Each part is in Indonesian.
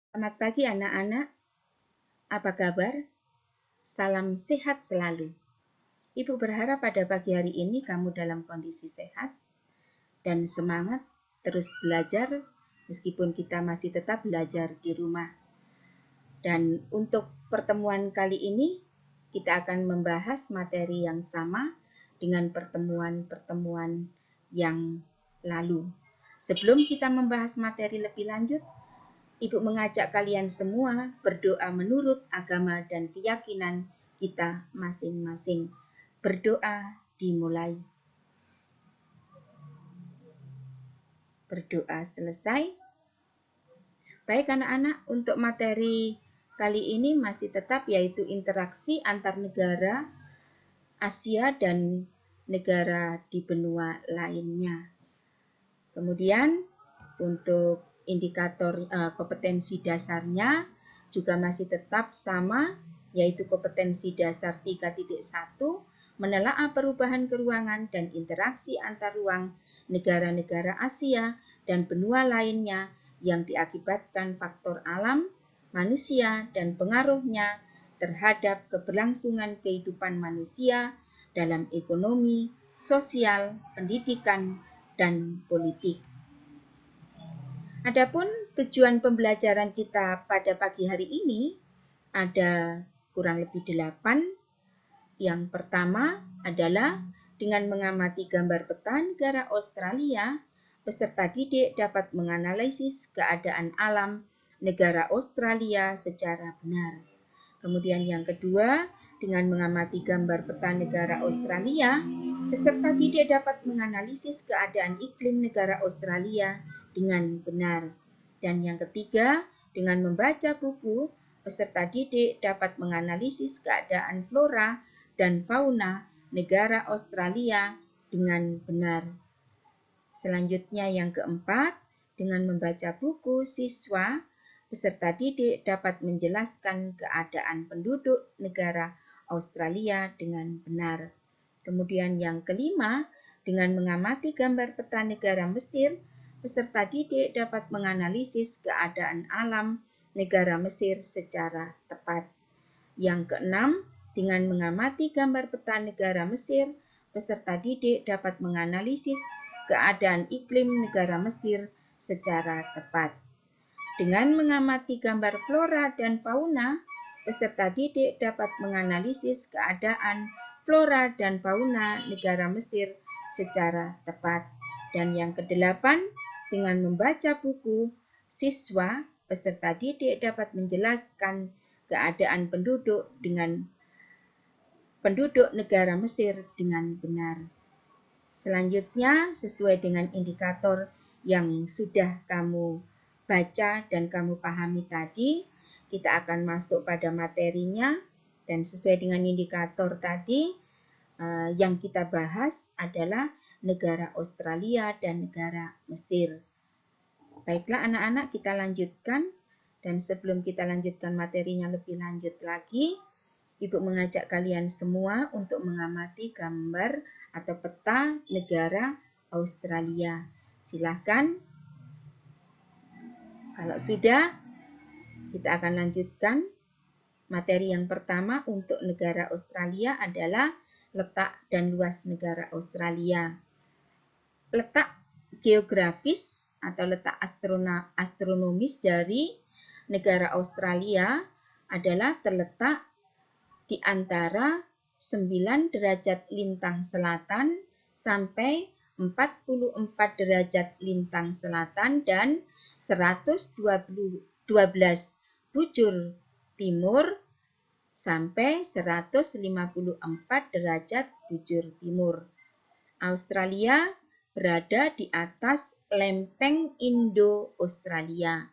Selamat pagi anak-anak, apa kabar? Salam sehat selalu. Ibu berharap pada pagi hari ini kamu dalam kondisi sehat dan semangat terus belajar meskipun kita masih tetap belajar di rumah. Dan untuk pertemuan kali ini kita akan membahas materi yang sama dengan pertemuan-pertemuan yang lalu. Sebelum kita membahas materi lebih lanjut, Ibu mengajak kalian semua berdoa menurut agama dan keyakinan kita masing-masing. Berdoa dimulai. Berdoa selesai. Baik anak-anak, untuk materi kali ini masih tetap yaitu interaksi antar negara Asia dan negara di benua lainnya. Kemudian untuk indikator kompetensi dasarnya juga masih tetap sama, yaitu kompetensi dasar 3.1, menelaah perubahan keruangan dan interaksi antar ruang negara-negara Asia dan benua lainnya yang diakibatkan faktor alam, manusia, dan pengaruhnya terhadap keberlangsungan kehidupan manusia dalam ekonomi, sosial, pendidikan, dan politik. Adapun tujuan pembelajaran kita pada pagi hari ini ada kurang lebih 8. Yang pertama adalah dengan mengamati gambar peta negara Australia, peserta didik dapat menganalisis keadaan alam negara Australia secara benar. Kemudian yang kedua, dengan mengamati gambar peta negara Australia, peserta didik dapat menganalisis keadaan iklim negara Australia dengan benar. Dan yang ketiga, dengan membaca buku, peserta didik dapat menganalisis keadaan flora dan fauna negara Australia dengan benar. Selanjutnya yang keempat, dengan membaca buku, siswa peserta didik dapat menjelaskan keadaan penduduk negara Australia dengan benar. Kemudian yang kelima, dengan mengamati gambar peta negara Mesir, peserta didik dapat menganalisis keadaan alam negara Mesir secara tepat. Yang keenam, dengan mengamati gambar peta negara Mesir, peserta didik dapat menganalisis keadaan iklim negara Mesir secara tepat. Dengan mengamati gambar flora dan fauna, peserta didik dapat menganalisis keadaan flora dan fauna negara Mesir secara tepat. Dan yang kedelapan, dengan membaca buku, siswa peserta didik dapat menjelaskan keadaan penduduk negara Mesir dengan benar. Selanjutnya, sesuai dengan indikator yang sudah kamu baca dan kamu pahami tadi, kita akan masuk pada materinya. Dan sesuai dengan indikator tadi, yang kita bahas adalah negara Australia dan negara Mesir. Baiklah anak-anak, kita lanjutkan. Dan sebelum kita lanjutkan materinya lebih lanjut lagi, Ibu mengajak kalian semua untuk mengamati gambar atau peta negara Australia. Silahkan. Kalau sudah, kita akan lanjutkan. Materi yang pertama untuk negara Australia adalah letak dan luas negara Australia. Letak geografis atau letak astronomis dari negara Australia adalah terletak di antara 9 derajat lintang selatan sampai 44 derajat lintang selatan dan 112 bujur timur sampai 154 derajat bujur timur. Australia berada di atas lempeng Indo-Australia.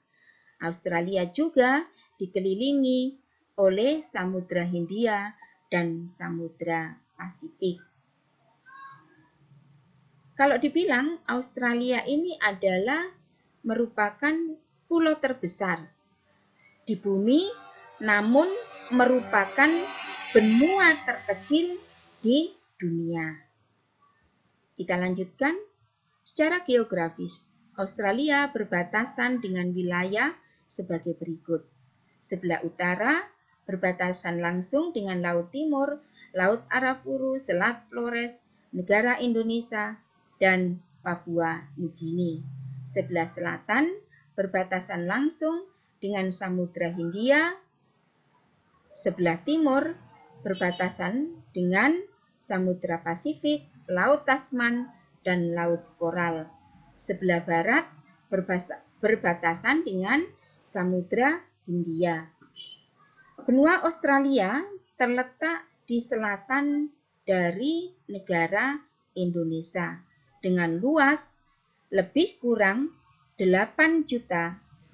Australia juga dikelilingi oleh Samudra Hindia dan Samudra Pasifik. Kalau dibilang Australia ini adalah merupakan pulau terbesar di bumi, namun merupakan benua terkecil di dunia. Kita lanjutkan. Secara geografis, Australia berbatasan dengan wilayah sebagai berikut. Sebelah utara berbatasan langsung dengan Laut Timur, Laut Arafuru, Selat Flores, negara Indonesia, dan Papua Nugini. Sebelah selatan berbatasan langsung dengan Samudra Hindia. Sebelah timur berbatasan dengan Samudra Pasifik, Laut Tasman, dan Laut Koral. Sebelah barat berbatasan dengan Samudra Hindia. Benua Australia terletak di selatan dari negara Indonesia dengan luas lebih kurang 8.945.000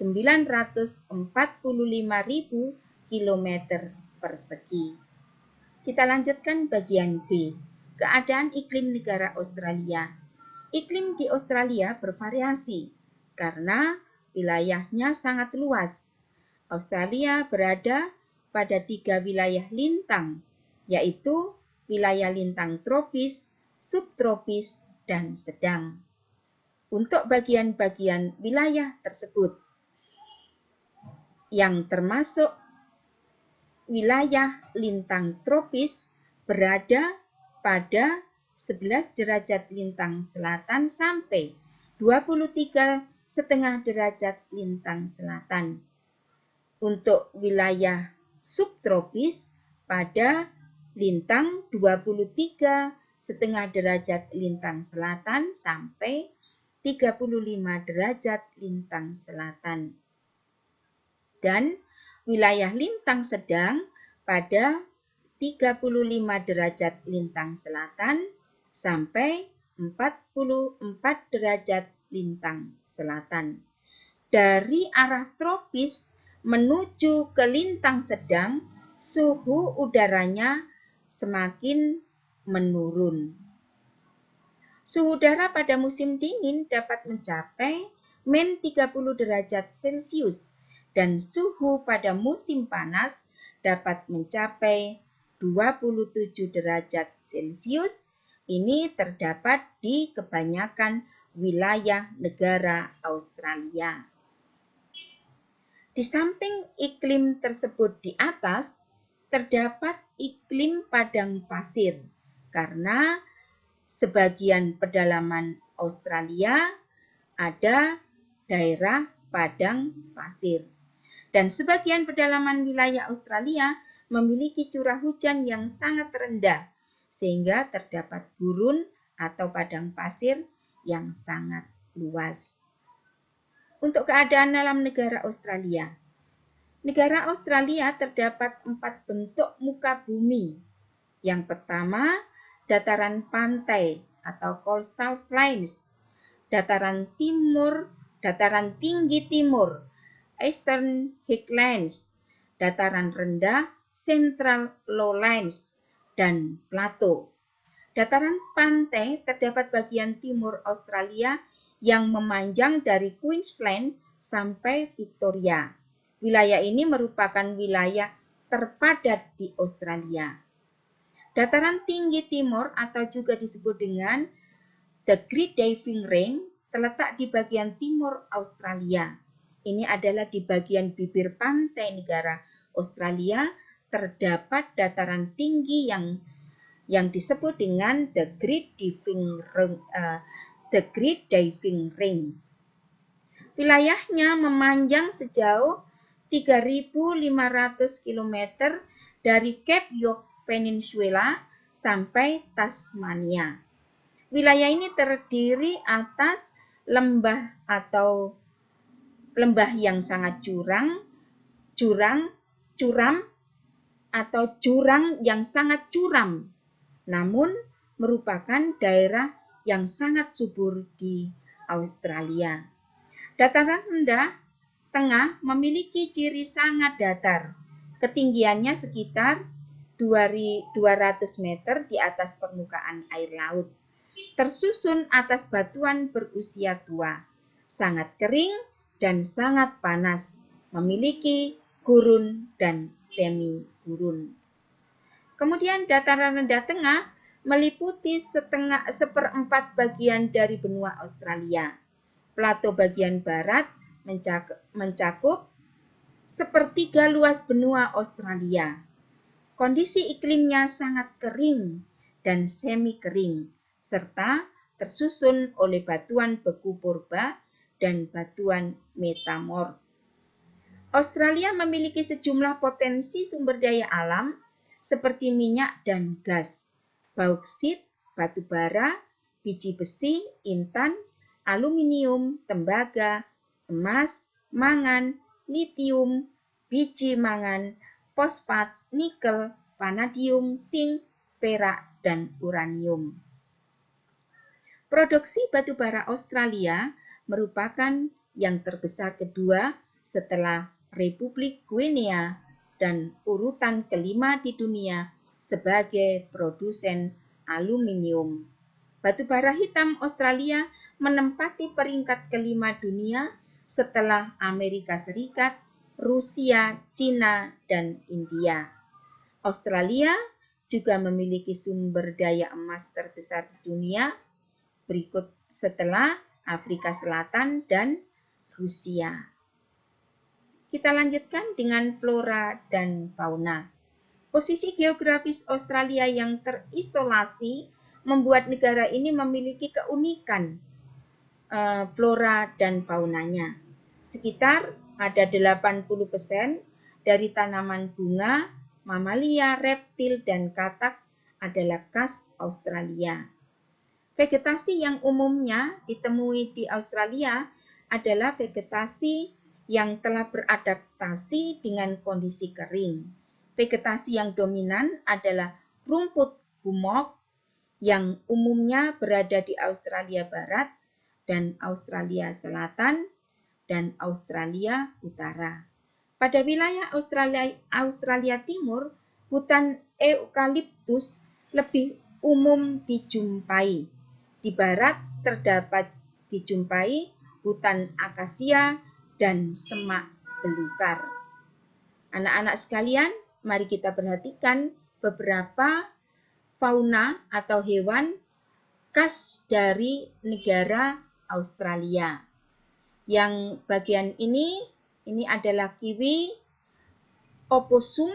km persegi. Kita lanjutkan bagian B, keadaan iklim negara Australia. Iklim di Australia bervariasi karena wilayahnya sangat luas. Australia berada pada 3 wilayah lintang, yaitu wilayah lintang tropis, subtropis, dan sedang. Untuk bagian-bagian wilayah tersebut, yang termasuk wilayah lintang tropis berada pada 11 derajat lintang selatan sampai 23,5 derajat lintang selatan. Untuk wilayah subtropis pada lintang 23,5 derajat lintang selatan sampai 35 derajat lintang selatan. Dan wilayah lintang sedang pada 35 derajat lintang selatan sampai 44 derajat lintang selatan. Dari arah tropis menuju ke lintang sedang, suhu udaranya semakin menurun. Suhu udara pada musim dingin dapat mencapai -30 derajat Celcius dan suhu pada musim panas dapat mencapai 27 derajat Celcius. Ini terdapat di kebanyakan wilayah negara Australia. Di samping iklim tersebut di atas, terdapat iklim padang pasir karena sebagian pedalaman Australia ada daerah padang pasir. Dan sebagian pedalaman wilayah Australia memiliki curah hujan yang sangat rendah, sehingga terdapat gurun atau padang pasir yang sangat luas. Untuk keadaan alam negara Australia. Negara Australia terdapat 4 bentuk muka bumi. Yang pertama, dataran pantai atau coastal plains, dataran tinggi timur, Eastern Highlands, dataran rendah, Central Lowlands, dan plateau. Dataran pantai terdapat bagian timur Australia yang memanjang dari Queensland sampai Victoria. Wilayah ini merupakan wilayah terpadat di Australia. Dataran tinggi timur atau juga disebut dengan The Great Diving Range terletak di bagian timur Australia. Ini adalah di bagian bibir pantai negara Australia terdapat dataran tinggi yang disebut dengan The Great Diving Range. Wilayahnya memanjang sejauh 3.500 km dari Cape York Peninsula sampai Tasmania. Wilayah ini terdiri atas lembah yang sangat curam atau jurang yang sangat curam, namun merupakan daerah yang sangat subur di Australia. Dataran rendah tengah memiliki ciri sangat datar, ketinggiannya sekitar 200 meter di atas permukaan air laut, tersusun atas batuan berusia tua, sangat kering dan sangat panas, memiliki gurun dan semi gurun. Kemudian dataran rendah tengah meliputi seperempat bagian dari benua Australia. Plato bagian barat mencakup sepertiga luas benua Australia. Kondisi iklimnya sangat kering dan semi kering, serta tersusun oleh batuan beku purba dan batuan metamorf. Australia memiliki sejumlah potensi sumber daya alam seperti minyak dan gas, bauksit, batu bara, biji besi, intan, aluminium, tembaga, emas, mangan, litium, biji mangan, fosfat, nikel, vanadium, zinc, perak, dan uranium. Produksi batu bara Australia merupakan yang terbesar kedua setelah Republik Guinea dan urutan kelima di dunia sebagai produsen aluminium. Batu bara hitam Australia menempati peringkat kelima dunia setelah Amerika Serikat, Rusia, Cina, dan India. Australia juga memiliki sumber daya emas terbesar di dunia berikut setelah Afrika Selatan dan Rusia. Kita lanjutkan dengan flora dan fauna. Posisi geografis Australia yang terisolasi membuat negara ini memiliki keunikan flora dan faunanya. Sekitar ada 80% dari tanaman bunga, mamalia, reptil, dan katak adalah khas Australia. Vegetasi yang umumnya ditemui di Australia adalah vegetasi yang telah beradaptasi dengan kondisi kering. Vegetasi yang dominan adalah rumput hummock yang umumnya berada di Australia Barat dan Australia Selatan dan Australia Utara. Pada wilayah Australia Timur, hutan eukaliptus lebih umum dijumpai. Di barat terdapat dijumpai hutan akasia dan semak belukar. Anak-anak sekalian, mari kita perhatikan beberapa fauna atau hewan khas dari negara Australia. Yang bagian ini adalah kiwi, oposum,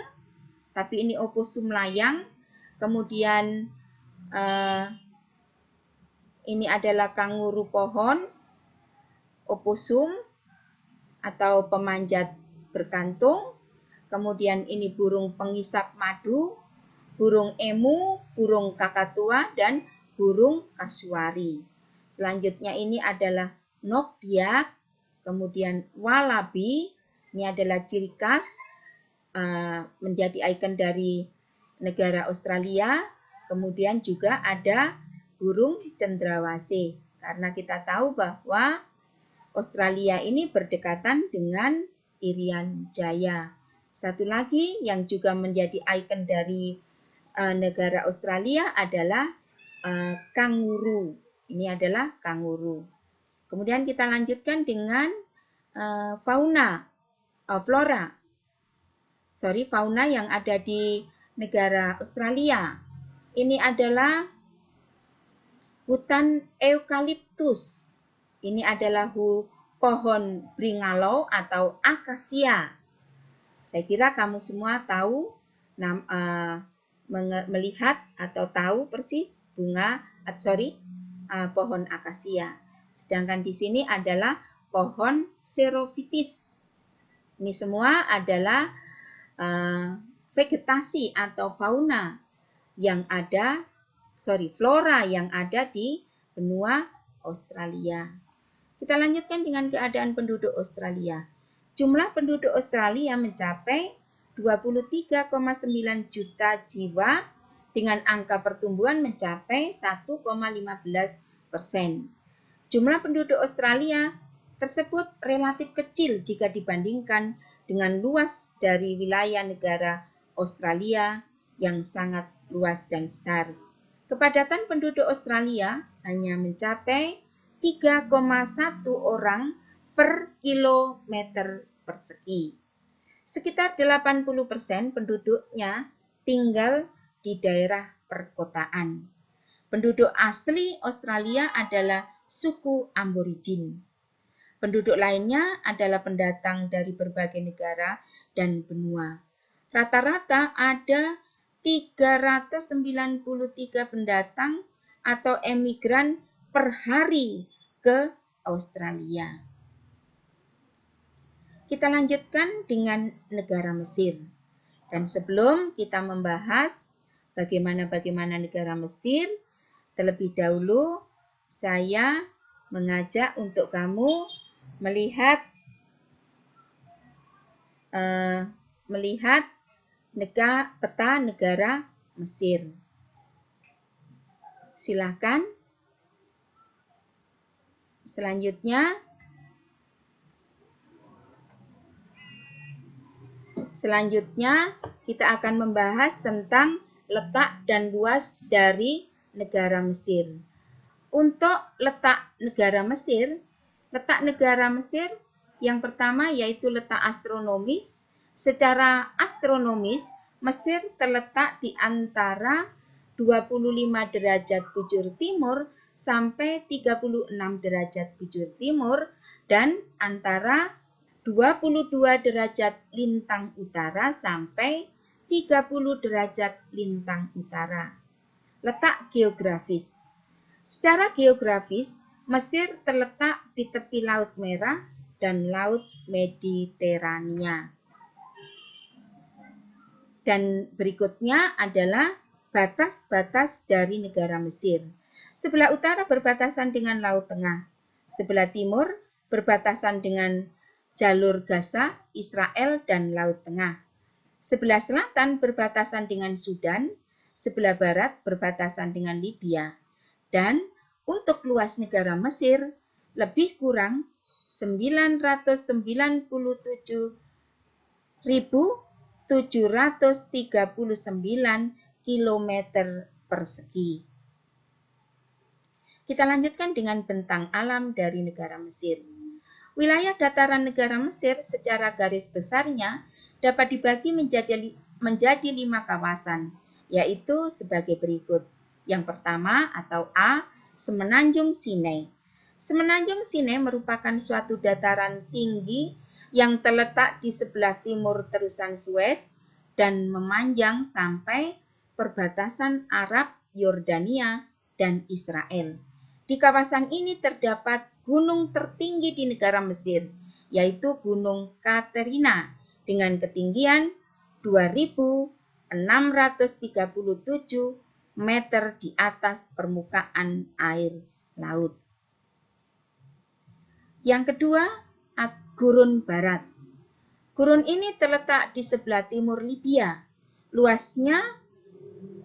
tapi ini oposum layang. Kemudian ini adalah kanguru pohon, oposum atau pemanjat berkantung. Kemudian ini burung pengisap madu, burung emu, burung kakatua, dan burung kasuari. Selanjutnya ini adalah nokdiak, kemudian walabi, ini adalah ciri khas menjadi ikon dari negara Australia. Kemudian juga ada burung cendrawasih, karena kita tahu bahwa Australia ini berdekatan dengan Irian Jaya. Satu lagi yang juga menjadi ikon dari negara Australia adalah kanguru. Ini adalah kanguru. Kemudian kita lanjutkan dengan fauna yang ada di negara Australia. Ini adalah hutan eukaliptus. Ini adalah pohon bringalow atau akasia. Saya kira kamu semua tahu melihat atau tahu persis pohon akasia. Sedangkan di sini adalah pohon xerophytes. Ini semua adalah vegetasi atau flora yang ada di benua Australia. Kita lanjutkan dengan keadaan penduduk Australia. Jumlah penduduk Australia mencapai 23,9 juta jiwa dengan angka pertumbuhan mencapai 1,15%. Jumlah penduduk Australia tersebut relatif kecil jika dibandingkan dengan luas dari wilayah negara Australia yang sangat luas dan besar. Kepadatan penduduk Australia hanya mencapai 3,1 orang per kilometer persegi. Sekitar 80% penduduknya tinggal di daerah perkotaan. Penduduk asli Australia adalah suku Aborigin. Penduduk lainnya adalah pendatang dari berbagai negara dan benua. Rata-rata ada 393 pendatang atau emigran per hari ke Australia. Kita lanjutkan dengan negara Mesir. Dan sebelum kita membahas bagaimana negara Mesir, terlebih dahulu saya mengajak untuk kamu melihat peta negara Mesir. Silakan. Selanjutnya kita akan membahas tentang letak dan luas dari negara Mesir. Untuk letak negara Mesir yang pertama yaitu letak astronomis. Secara astronomis, Mesir terletak di antara 25 derajat bujur timur sampai 36 derajat bujur timur dan antara 22 derajat lintang utara sampai 30 derajat lintang utara. Letak geografis. Secara geografis, Mesir terletak di tepi Laut Merah dan Laut Mediterania. Dan berikutnya adalah batas-batas dari negara Mesir. Sebelah utara berbatasan dengan Laut Tengah. Sebelah timur berbatasan dengan jalur Gaza, Israel, dan Laut Tengah. Sebelah selatan berbatasan dengan Sudan, sebelah barat berbatasan dengan Libya. Dan untuk luas negara Mesir lebih kurang 997.739 km persegi. Kita lanjutkan dengan bentang alam dari negara Mesir. Wilayah dataran negara Mesir secara garis besarnya dapat dibagi menjadi 5 kawasan, yaitu sebagai berikut. Yang pertama atau A, Semenanjung Sinai. Semenanjung Sinai merupakan suatu dataran tinggi yang terletak di sebelah timur terusan Suez dan memanjang sampai perbatasan Arab, Yordania, dan Israel. Di kawasan ini terdapat gunung tertinggi di negara Mesir, yaitu Gunung Katerina dengan ketinggian 2.637 meter di atas permukaan air laut. Yang kedua, Gurun Barat. Gurun ini terletak di sebelah timur Libya. Luasnya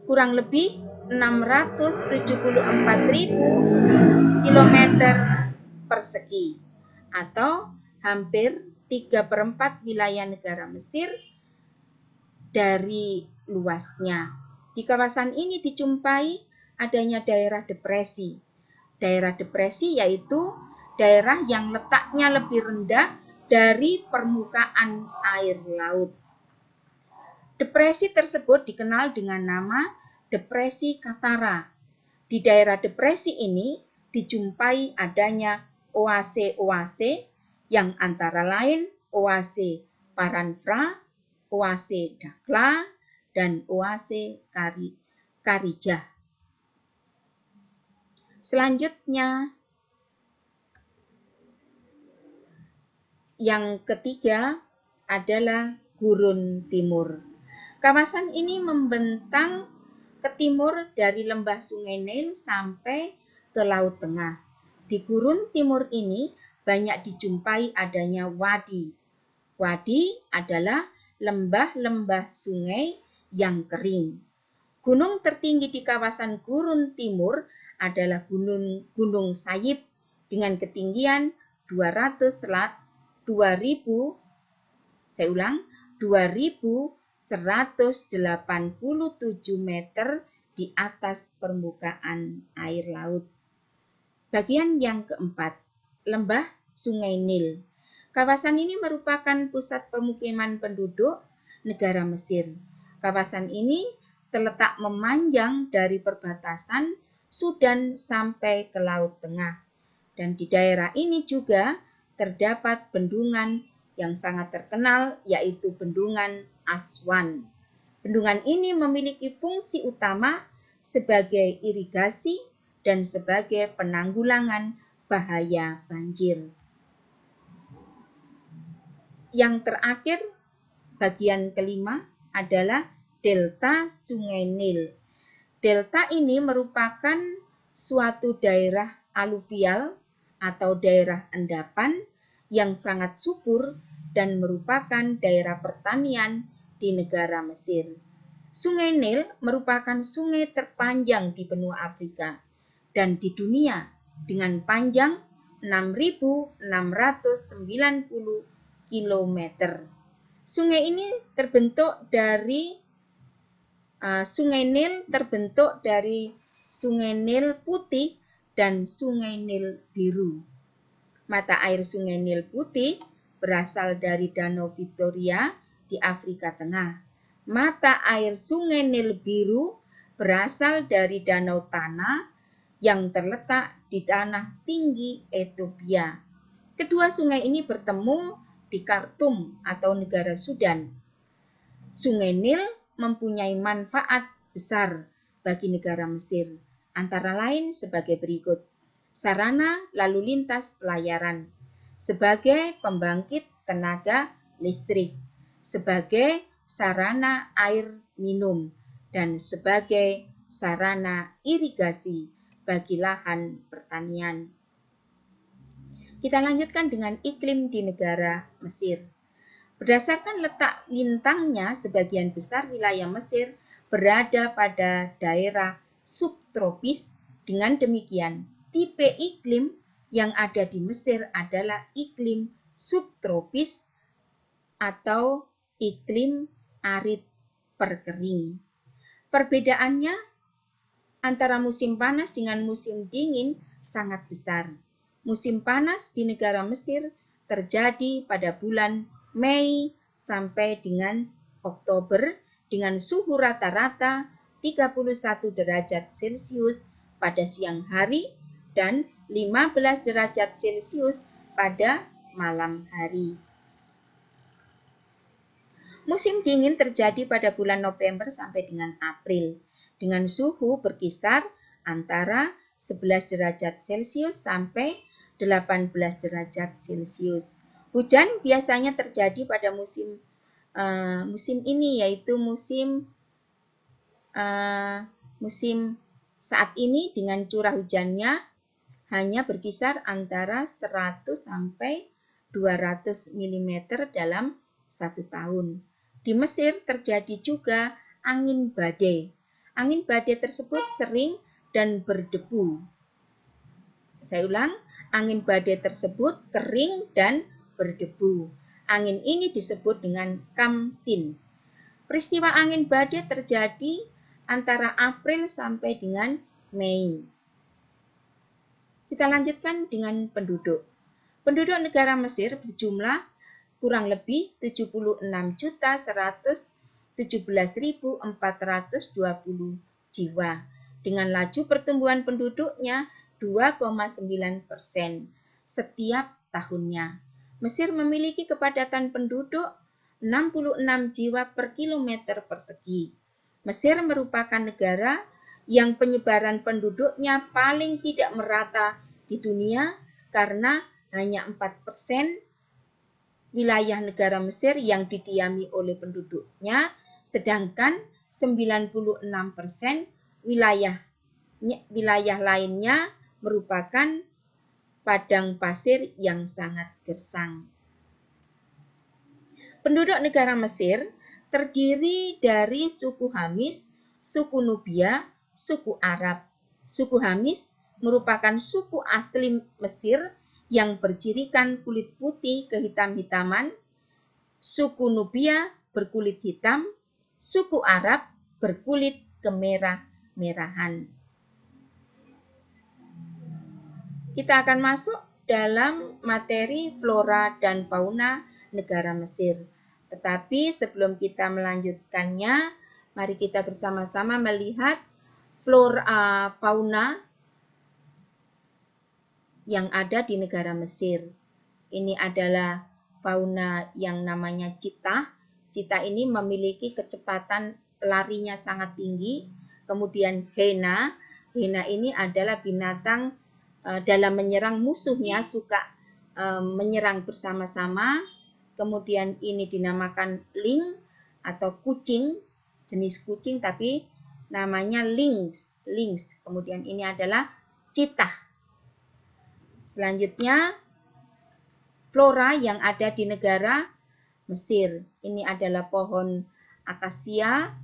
kurang lebih 674.000 km persegi atau hampir 3/4 wilayah negara Mesir dari luasnya. Di kawasan ini dijumpai adanya daerah depresi. Daerah depresi yaitu daerah yang letaknya lebih rendah dari permukaan air laut. Depresi tersebut dikenal dengan nama Depresi Katara. Di daerah depresi ini dijumpai adanya oase-oase yang antara lain oase Paranfra, oase Dakhla, dan oase Karijah. Selanjutnya, yang ketiga adalah Gurun Timur. Kawasan ini membentang ke timur dari lembah Sungai Nil sampai ke Laut Tengah. Di Gurun Timur ini banyak dijumpai adanya wadi. Wadi adalah lembah-lembah sungai yang kering. Gunung tertinggi di kawasan Gurun Timur adalah Gunung Sayib dengan ketinggian 2.187 meter di atas permukaan air laut. Bagian yang keempat, lembah Sungai Nil. Kawasan ini merupakan pusat pemukiman penduduk negara Mesir. Kawasan ini terletak memanjang dari perbatasan Sudan sampai ke Laut Tengah. Dan di daerah ini juga terdapat bendungan yang sangat terkenal, yaitu Bendungan Aswan. Bendungan ini memiliki fungsi utama sebagai irigasi dan sebagai penanggulangan bahaya banjir. Yang terakhir, bagian kelima adalah delta Sungai Nil. Delta ini merupakan suatu daerah aluvial atau daerah endapan yang sangat subur dan merupakan daerah pertanian di negara Mesir. Sungai Nil merupakan sungai terpanjang di benua Afrika dan di dunia dengan panjang 6.690 km. Sungai ini terbentuk dari Sungai Nil terbentuk dari Sungai Nil Putih dan Sungai Nil Biru. Mata air Sungai Nil Putih berasal dari Danau Victoria di Afrika Tengah. Mata air Sungai Nil Biru berasal dari Danau Tana yang terletak di tanah tinggi Ethiopia. Kedua sungai ini bertemu di Khartoum atau negara Sudan. Sungai Nil mempunyai manfaat besar bagi negara Mesir, antara lain sebagai berikut. Sarana lalu lintas pelayaran, sebagai pembangkit tenaga listrik, sebagai sarana air minum, dan sebagai sarana irigasi bagi lahan pertanian. Kita lanjutkan dengan iklim di negara Mesir. Berdasarkan letak lintangnya, sebagian besar wilayah Mesir berada pada daerah subtropis. Dengan demikian, tipe iklim yang ada di Mesir adalah iklim subtropis atau iklim arid perkering. Perbedaannya antara musim panas dengan musim dingin sangat besar. Musim panas di negara Mesir terjadi pada bulan Mei sampai dengan Oktober dengan suhu rata-rata 31 derajat Celcius pada siang hari dan 15 derajat Celcius pada malam hari. Musim dingin terjadi pada bulan November sampai dengan April dengan suhu berkisar antara 11 derajat Celcius sampai 18 derajat Celcius. Hujan biasanya terjadi pada musim ini, yaitu musim saat ini dengan curah hujannya hanya berkisar antara 100 sampai 200 mm dalam 1 tahun. Di Mesir terjadi juga angin badai. Angin badai tersebut sering dan berdebu. Saya ulang, angin badai tersebut kering dan berdebu. Angin ini disebut dengan kamsin. Peristiwa angin badai terjadi antara April sampai dengan Mei. Kita lanjutkan dengan penduduk. Penduduk negara Mesir berjumlah kurang lebih 76.117.420 jiwa dengan laju pertumbuhan penduduknya 2,9% setiap tahunnya. Mesir memiliki kepadatan penduduk 66 jiwa per kilometer persegi. Mesir merupakan negara yang penyebaran penduduknya paling tidak merata di dunia karena hanya 4% wilayah negara Mesir yang didiami oleh penduduknya, sedangkan 96% wilayah lainnya merupakan padang pasir yang sangat gersang. Penduduk negara Mesir terdiri dari suku Hamis, suku Nubia, suku Arab. Suku Hamis merupakan suku asli Mesir yang bercirikan kulit putih kehitam-hitaman. Suku Nubia berkulit hitam, suku Arab berkulit kemerah-merahan. Kita akan masuk dalam materi flora dan fauna negara Mesir. Tetapi sebelum kita melanjutkannya, mari kita bersama-sama melihat flora fauna yang ada di negara Mesir. Ini adalah fauna yang namanya cheetah. Cheetah ini memiliki kecepatan larinya sangat tinggi. Kemudian hyena. Hyena ini adalah binatang dalam menyerang musuhnya suka menyerang bersama-sama. Kemudian ini dinamakan lynx atau kucing, jenis kucing tapi namanya lynx. Kemudian ini adalah cheetah. Selanjutnya flora yang ada di negara Mesir. Ini adalah pohon akasia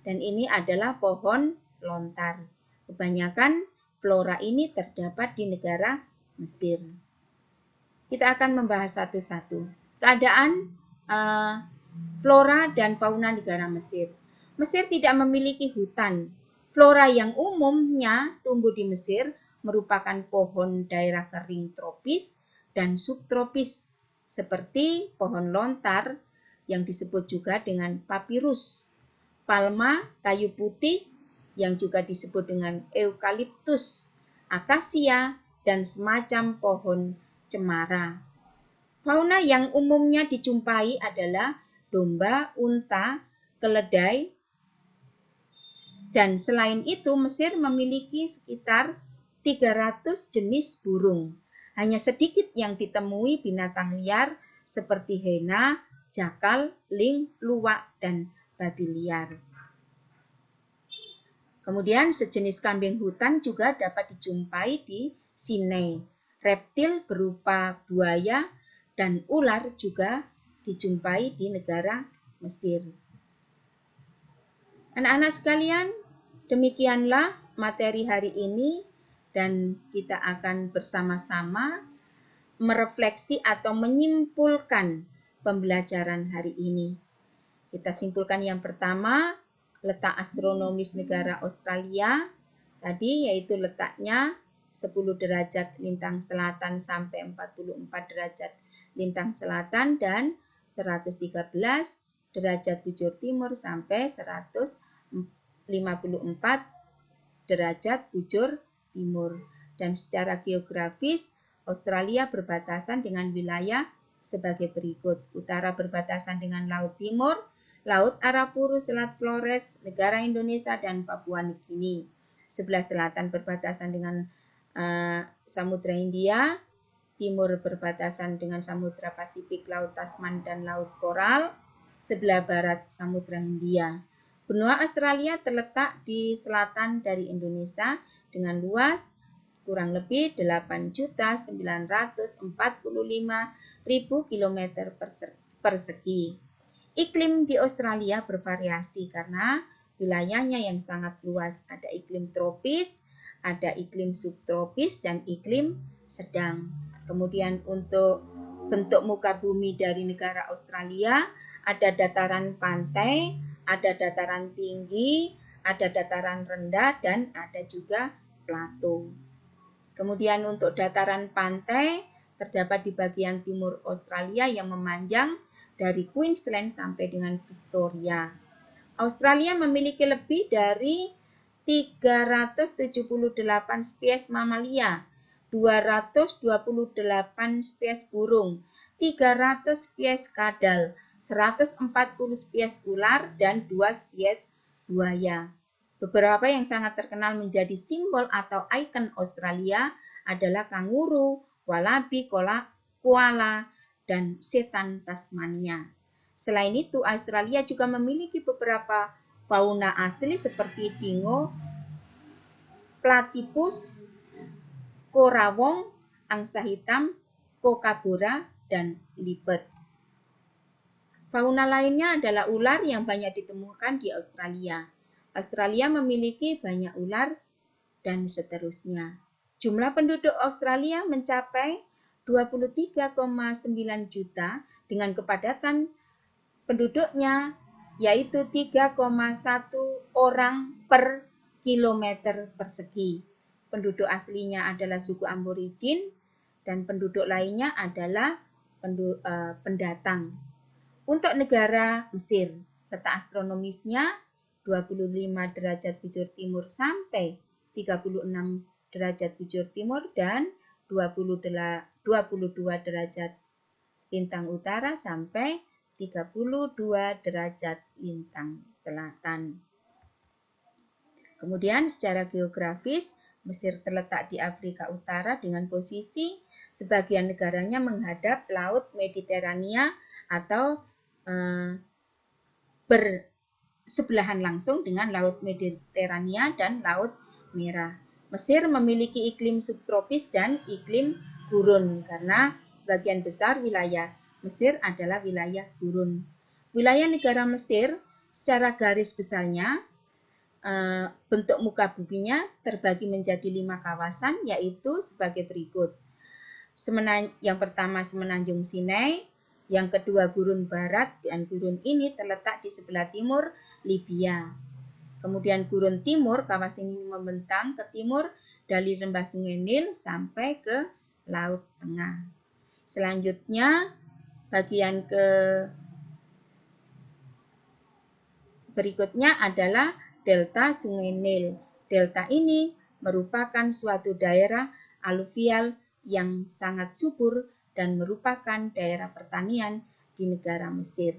dan ini adalah pohon lontar. Kebanyakan flora ini terdapat di negara Mesir. Kita akan membahas satu-satu. Keadaan flora dan fauna negara Mesir. Mesir tidak memiliki hutan. Flora yang umumnya tumbuh di Mesir merupakan pohon daerah kering tropis dan subtropis seperti pohon lontar yang disebut juga dengan papirus, palma, kayu putih yang juga disebut dengan eukaliptus, akasia, dan semacam pohon cemara. Fauna yang umumnya dijumpai adalah domba, unta, keledai, dan selain itu Mesir memiliki sekitar 300 jenis burung. Hanya sedikit yang ditemui binatang liar seperti hyena, jakal, lynx, luwak, dan babi liar. Kemudian sejenis kambing hutan juga dapat dijumpai di Sinai. Reptil berupa buaya dan ular juga dijumpai di negara Mesir. Anak-anak sekalian, demikianlah materi hari ini dan kita akan bersama-sama merefleksi atau menyimpulkan pembelajaran hari ini. Kita simpulkan yang pertama, letak astronomis negara Australia tadi yaitu letaknya 10 derajat lintang selatan sampai 44 derajat lintang selatan dan 113 derajat bujur timur sampai 154 derajat bujur timur. Dan secara geografis, Australia berbatasan dengan wilayah sebagai berikut. Utara berbatasan dengan Laut Timur, Laut Arafuru, Selat Flores, negara Indonesia, dan Papua Nugini. Sebelah selatan berbatasan dengan Samudra Hindia, timur berbatasan dengan Samudra Pasifik, Laut Tasman, dan Laut Koral. Sebelah barat Samudra Hindia. Benua Australia terletak di selatan dari Indonesia dengan luas kurang lebih 8.945.000 km persegi. Iklim di Australia bervariasi karena wilayahnya yang sangat luas. Ada iklim tropis, ada iklim subtropis, dan iklim sedang. Kemudian untuk bentuk muka bumi dari negara Australia, ada dataran pantai, ada dataran tinggi, ada dataran rendah, dan ada juga plato. Kemudian untuk dataran pantai terdapat di bagian timur Australia yang memanjang dari Queensland sampai dengan Victoria. Australia memiliki lebih dari 378 spesies mamalia, 228 spesies burung, 300 spesies kadal, 140 spesies ular, dan 2 spesies buaya. Beberapa yang sangat terkenal menjadi simbol atau ikon Australia adalah kanguru, wallaby, koala, dan setan Tasmania. Selain itu, Australia juga memiliki beberapa fauna asli seperti dingo, platypus, korawong, angsa hitam, kookaburra, dan leopard. Fauna lainnya adalah ular yang banyak ditemukan di Australia. Australia memiliki banyak ular dan seterusnya. Jumlah penduduk Australia mencapai 23,9 juta dengan kepadatan penduduknya yaitu 3,1 orang per kilometer persegi. Penduduk aslinya adalah suku aborigin dan penduduk lainnya adalah pendatang. Untuk negara Mesir, letak astronomisnya 25 derajat bujur timur sampai 36 derajat bujur timur dan 22 derajat lintang utara sampai 32 derajat lintang selatan. Kemudian secara geografis, Mesir terletak di Afrika Utara dengan posisi sebagian negaranya menghadap Laut Mediterania atau bersebelahan langsung dengan Laut Mediterania dan Laut Merah. Mesir memiliki iklim subtropis dan iklim gurun karena sebagian besar wilayah Mesir adalah wilayah gurun. Wilayah negara Mesir secara garis besarnya bentuk muka buminya terbagi menjadi 5 kawasan, yaitu sebagai berikut. Yang pertama Semenanjung Sinai, yang kedua Gurun Barat, dan gurun ini terletak di sebelah timur Libya. Kemudian Gurun Timur, kawasan ini membentang ke timur dari lembah Sungai Nil sampai ke Laut Tengah. Selanjutnya bagian berikutnya adalah Delta Sungai Nil. Delta ini merupakan suatu daerah aluvial yang sangat subur dan merupakan daerah pertanian di negara Mesir.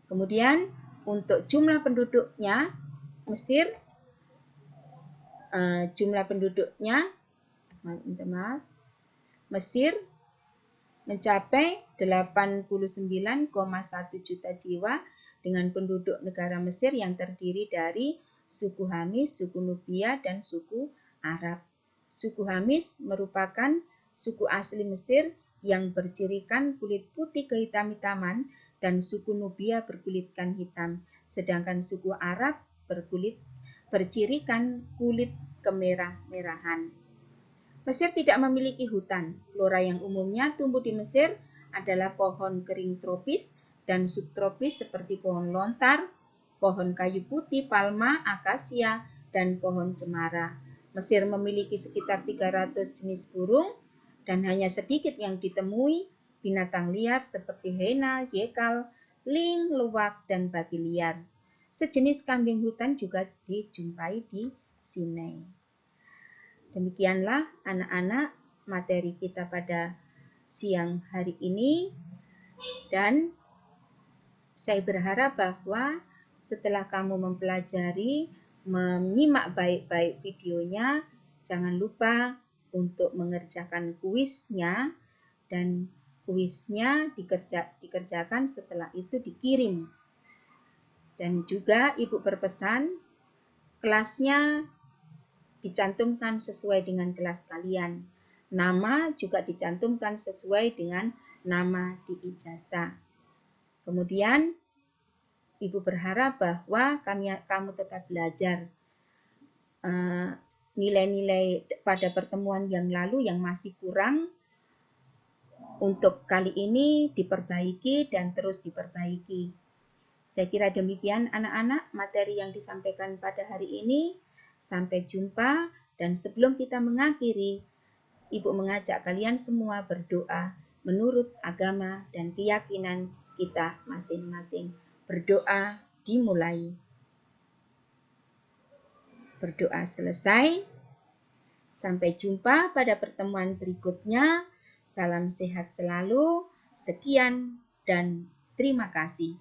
Kemudian untuk jumlah penduduknya, Mesir mencapai 89,1 juta jiwa dengan penduduk negara Mesir yang terdiri dari suku Hamis, suku Nubia, dan suku Arab. Suku Hamis merupakan suku asli Mesir yang bercirikan kulit putih kehitam-hitaman dan suku Nubia berkulitkan hitam, sedangkan suku Arab bercirikan kulit kemerah-merahan. Mesir tidak memiliki hutan. Flora yang umumnya tumbuh di Mesir adalah pohon kering tropis dan subtropis seperti pohon lontar, pohon kayu putih, palma, akasia, dan pohon cemara. Mesir memiliki sekitar 300 jenis burung dan hanya sedikit yang ditemui binatang liar seperti hyena, yekal, ling, luwak, dan babi liar. Sejenis kambing hutan juga dijumpai di Sinai. Demikianlah anak-anak materi kita pada siang hari ini, dan saya berharap bahwa setelah kamu mempelajari, menyimak baik-baik videonya, jangan lupa untuk mengerjakan kuisnya, dan kuisnya dikerjakan setelah itu dikirim. Dan juga Ibu berpesan kelasnya dicantumkan sesuai dengan kelas kalian. Nama juga dicantumkan sesuai dengan nama di ijazah. Kemudian Ibu berharap bahwa kamu tetap belajar. Nilai-nilai pada pertemuan yang lalu yang masih kurang, untuk kali ini diperbaiki dan terus diperbaiki. Saya kira demikian anak-anak materi yang disampaikan pada hari ini. Sampai jumpa, dan sebelum kita mengakhiri, Ibu mengajak kalian semua berdoa menurut agama dan keyakinan kita masing-masing. Berdoa dimulai. Berdoa selesai. Sampai jumpa pada pertemuan berikutnya. Salam sehat selalu. Sekian dan terima kasih.